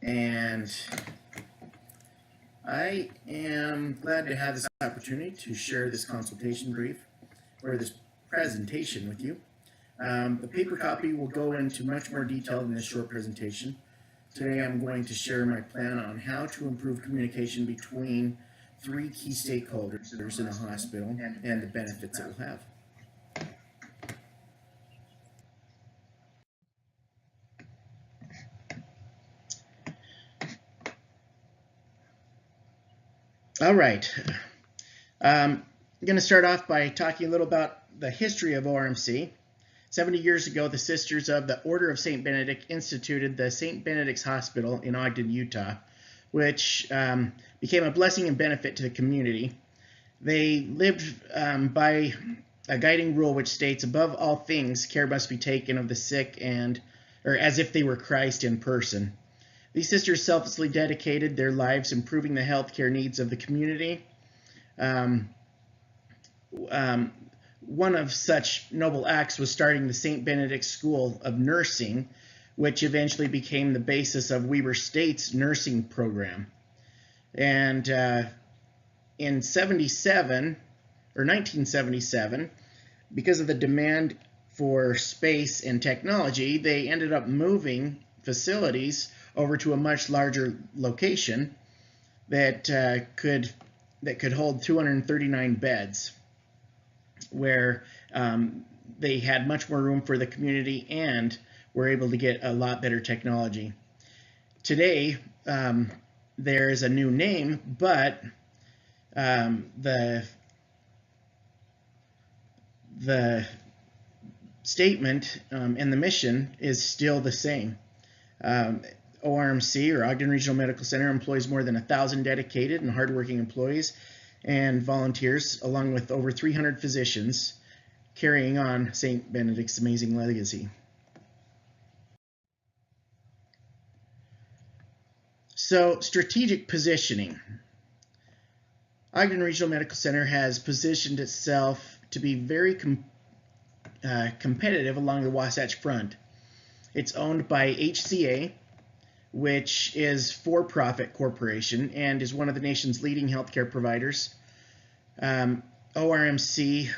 and I am glad to have this opportunity to share this consultation brief or this presentation with you. The paper copy will go into much more detail in this short presentation. Today I'm going to share my plan on how to improve communication between three key stakeholders in a hospital and the benefits it will have. All right. I'm going to start off by talking a little about the history of ORMC. 70 years ago, the Sisters of the Order of St. Benedict instituted the St. Benedict's Hospital in Ogden, Utah, which became a blessing and benefit to the community. They lived by a guiding rule which states, above all things, care must be taken of the sick or as if they were Christ in person. These sisters selflessly dedicated their lives improving the healthcare needs of the community. One of such noble acts was starting the St. Benedict School of Nursing, which eventually became the basis of Weber State's nursing program. And in 1977, because of the demand for space and technology, they ended up moving facilities over to a much larger location that could hold 239 beds, where they had much more room for the community and were able to get a lot better technology. Today, there is a new name, but the statement and the mission is still the same. ORMC, or Ogden Regional Medical Center, employs more than 1,000 dedicated and hardworking employees and volunteers, along with over 300 physicians, carrying on St. Benedict's amazing legacy. So, strategic positioning. Ogden Regional Medical Center has positioned itself to be very competitive along the Wasatch Front. It's owned by HCA, which is a for-profit corporation and is one of the nation's leading healthcare providers. ORMC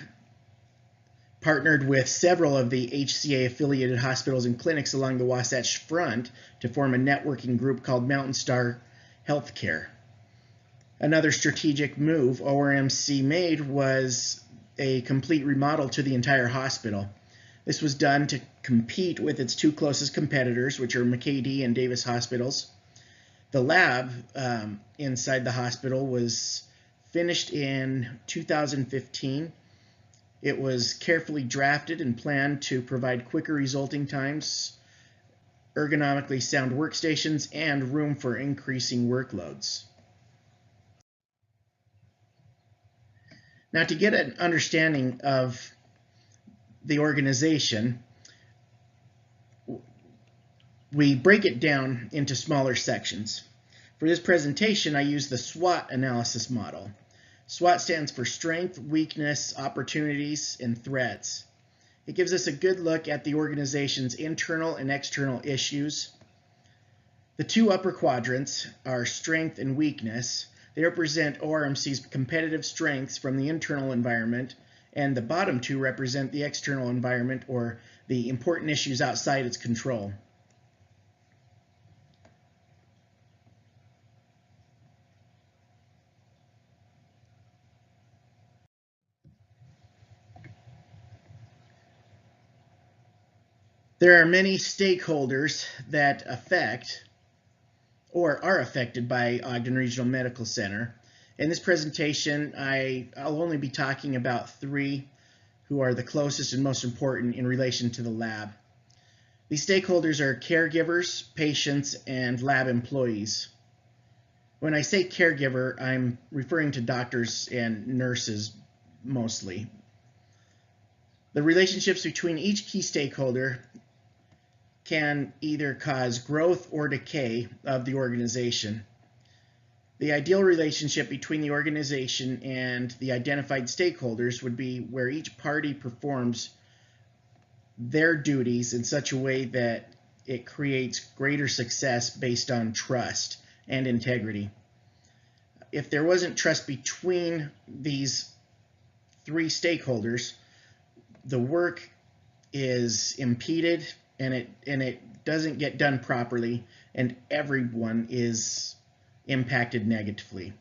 partnered with several of the HCA-affiliated hospitals and clinics along the Wasatch Front to form a networking group called Mountain Star Healthcare. Another strategic move ORMC made was a complete remodel to the entire hospital. This was done to compete with its two closest competitors, which are McKay-Dee and Davis hospitals. The lab inside the hospital was finished in 2015. It was carefully drafted and planned to provide quicker resulting times, ergonomically sound workstations, and room for increasing workloads. Now, to get an understanding of the organization, we break it down into smaller sections. For this presentation, I use the SWOT analysis model. SWOT stands for strength, weakness, opportunities, and threats. It gives us a good look at the organization's internal and external issues. The two upper quadrants are strength and weakness. They represent ORMC's competitive strengths from the internal environment, and the bottom two represent the external environment, or the important issues outside its control. There are many stakeholders that affect or are affected by Ogden Regional Medical Center. In this presentation, I'll only be talking about three who are the closest and most important in relation to the lab. These stakeholders are caregivers, patients, and lab employees. When I say caregiver, I'm referring to doctors and nurses mostly. The relationships between each key stakeholder can either cause growth or decay of the organization. The ideal relationship between the organization and the identified stakeholders would be where each party performs their duties in such a way that it creates greater success based on trust and integrity. If there wasn't trust between these three stakeholders, the work is impeded and it doesn't get done properly, and everyone is impacted negatively.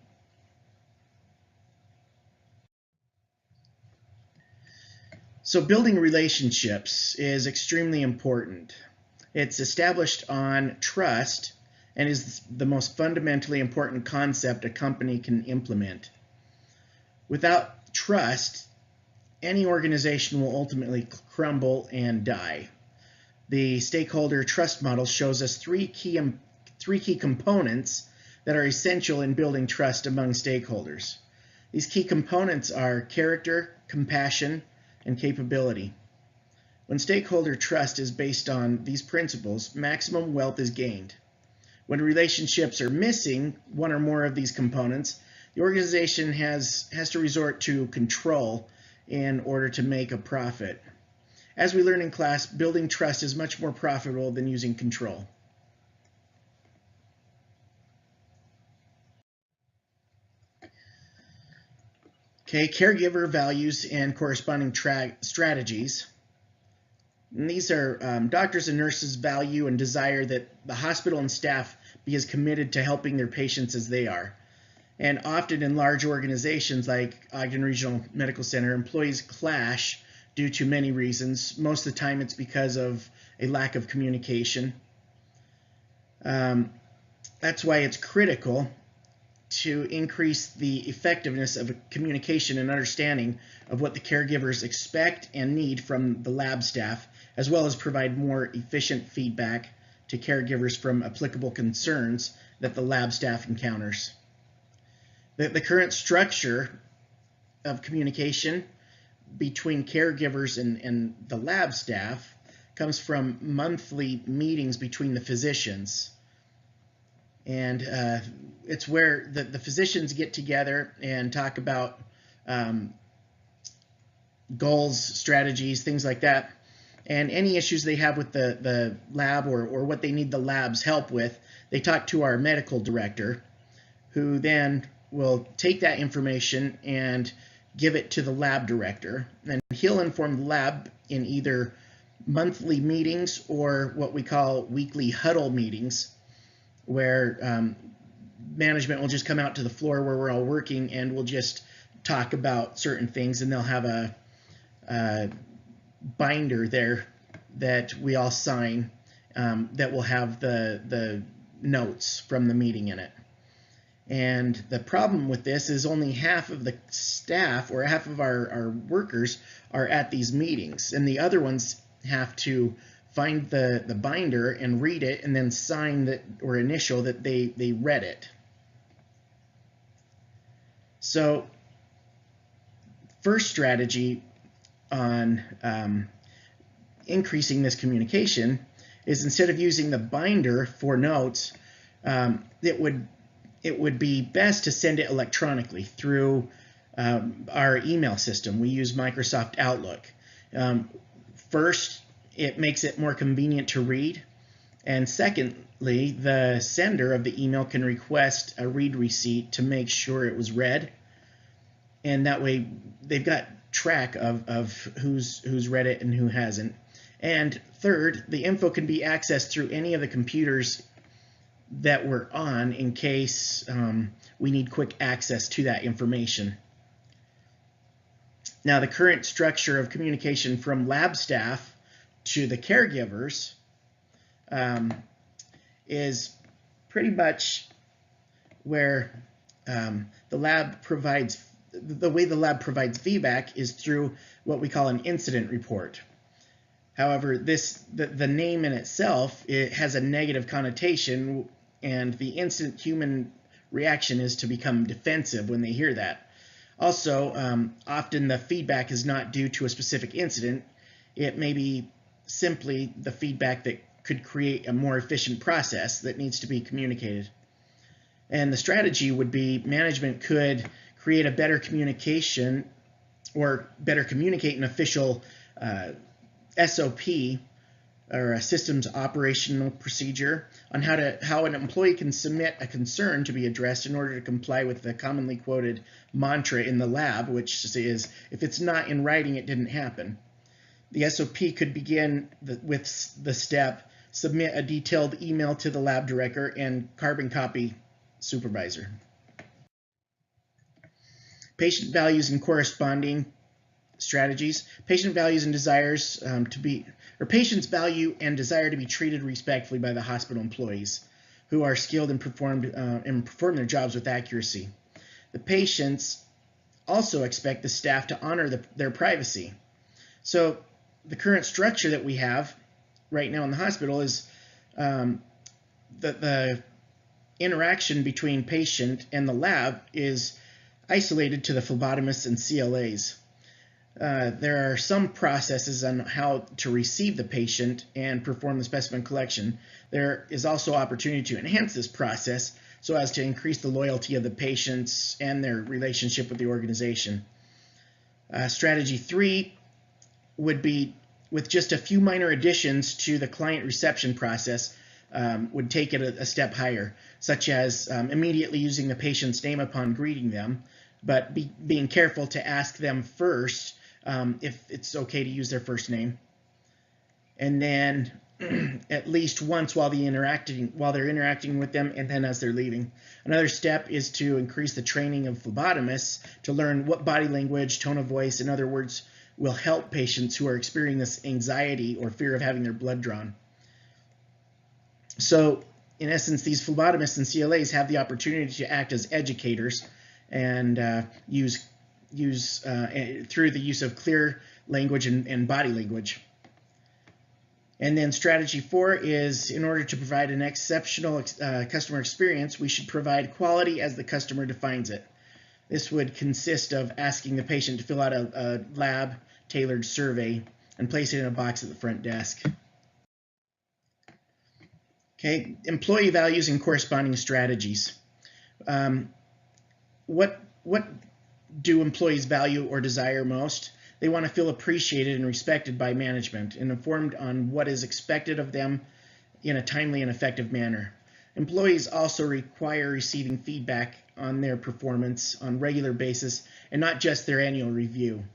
So building relationships is extremely important. It's established on trust and is the most fundamentally important concept a company can implement. Without trust, any organization will ultimately crumble and die. The stakeholder trust model shows us three key components that are essential in building trust among stakeholders. These key components are character, compassion, and capability. When stakeholder trust is based on these principles, maximum wealth is gained. When relationships are missing one or more of these components, the organization has to resort to control in order to make a profit. As we learn in class, building trust is much more profitable than using control. Okay, caregiver values and corresponding strategies. And these are doctors and nurses value and desire that the hospital and staff be as committed to helping their patients as they are. And often in large organizations like Ogden Regional Medical Center, employees clash due to many reasons. Most of the time it's because of a lack of communication. That's why it's critical to increase the effectiveness of communication and understanding of what the caregivers expect and need from the lab staff, as well as provide more efficient feedback to caregivers from applicable concerns that the lab staff encounters. The current structure of communication between caregivers and the lab staff comes from monthly meetings between the physicians. And it's where the physicians get together and talk about goals, strategies, things like that. And any issues they have with the lab or what they need the lab's help with, they talk to our medical director, who then will take that information and give it to the lab director. And he'll inform the lab in either monthly meetings or what we call weekly huddle meetings, where management will just come out to the floor where we're all working and we'll just talk about certain things, and they'll have a binder there that we all sign that will have the notes from the meeting in it. And the problem with this is only half of the staff or half of our workers are at these meetings, and the other ones have to find the binder and read it and then sign that or initial that they read it. So first strategy on increasing this communication is, instead of using the binder for notes, it would be best to send it electronically through our email system. We use Microsoft Outlook. First, it makes it more convenient to read. And secondly, the sender of the email can request a read receipt to make sure it was read. And that way they've got track of who's read it and who hasn't. And third, the info can be accessed through any of the computers that we're on in case we need quick access to that information. Now, the current structure of communication from lab staff to the caregivers is pretty much where the way the lab provides feedback is through what we call an incident report. However, the name in itself, it has a negative connotation, and the instant human reaction is to become defensive when they hear that. Also, often the feedback is not due to a specific incident. It may be simply the feedback that could create a more efficient process that needs to be communicated. And the strategy would be, management could create a better communication or better communicate an official SOP or a systems operational procedure on how an employee can submit a concern to be addressed in order to comply with the commonly quoted mantra in the lab, which is, if it's not in writing, it didn't happen. The SOP could begin with the step, submit a detailed email to the lab director and carbon copy supervisor. Patient values and corresponding strategies. Patient values and desires patients value and desire to be treated respectfully by the hospital employees who are skilled and perform their jobs with accuracy. The patients also expect the staff to honor their privacy. So the current structure that we have right now in the hospital is the interaction between patient and the lab is isolated to the phlebotomists and CLAs. There are some processes on how to receive the patient and perform the specimen collection. There is also opportunity to enhance this process so as to increase the loyalty of the patients and their relationship with the organization. Strategy 3 would be, with just a few minor additions to the client reception process, would take it a step higher, such as immediately using the patient's name upon greeting them, but being careful to ask them first if it's okay to use their first name, and then at least once while they're interacting with them, and then as they're leaving. Another step is to increase the training of phlebotomists to learn what body language, tone of voice, in other words, will help patients who are experiencing this anxiety or fear of having their blood drawn. So in essence, these phlebotomists and CLAs have the opportunity to act as educators and use through the use of clear language and body language. And then strategy 4 is, in order to provide an exceptional customer experience, we should provide quality as the customer defines it. This would consist of asking the patient to fill out a lab-tailored survey and place it in a box at the front desk. Okay, employee values and corresponding strategies. What do employees value or desire most? They want to feel appreciated and respected by management and informed on what is expected of them in a timely and effective manner. Employees also require receiving feedback on their performance on a regular basis and not just their annual review.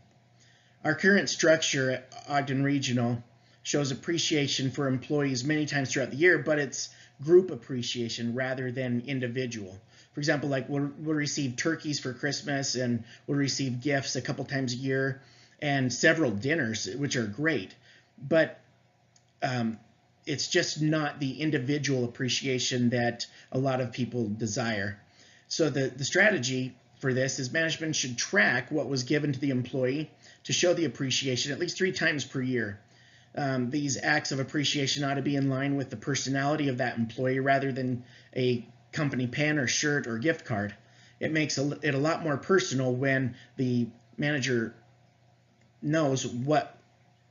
Our current structure at Ogden Regional shows appreciation for employees many times throughout the year, but it's group appreciation rather than individual. For example, like we'll receive turkeys for Christmas, and we'll receive gifts a couple times a year and several dinners, which are great, but it's just not the individual appreciation that a lot of people desire. So the strategy for this is management should track what was given to the employee to show the appreciation at least 3 times per year. These acts of appreciation ought to be in line with the personality of that employee rather than a company pen or shirt or gift card. It makes it a lot more personal when the manager knows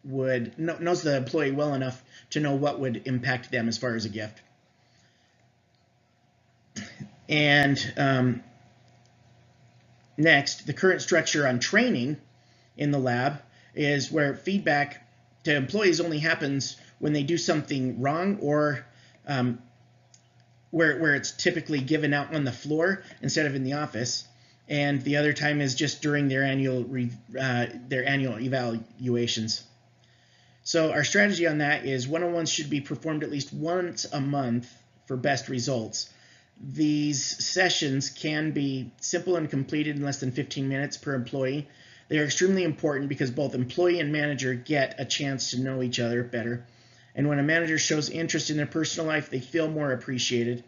knows the employee well enough to know what would impact them as far as a gift. And next, the current structure on training in the lab is where feedback to employees only happens when they do something wrong, or where it's typically given out on the floor instead of in the office, and the other time is just during their annual evaluations. So our strategy on that is one-on-ones should be performed at least once a month for best results. These sessions can be simple and completed in less than 15 minutes per employee. They are extremely important because both employee and manager get a chance to know each other better. And when a manager shows interest in their personal life, they feel more appreciated.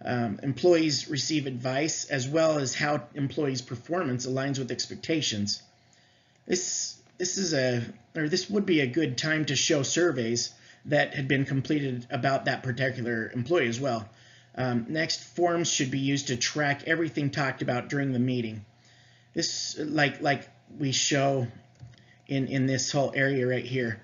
Employees receive advice as well as how employees' performance aligns with expectations. This would be a good time to show surveys that had been completed about that particular employee as well. Next, forms should be used to track everything talked about during the meeting. This, like we show in this whole area right here.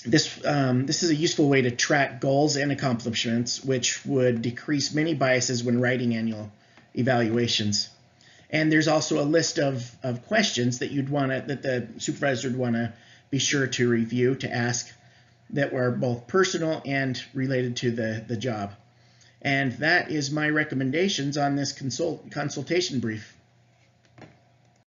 This is a useful way to track goals and accomplishments, which would decrease many biases when writing annual evaluations. And there's also a list of questions that that the supervisor would want to be sure to review, to ask. that were both personal and related to the job. And that is my recommendations on this consultation brief.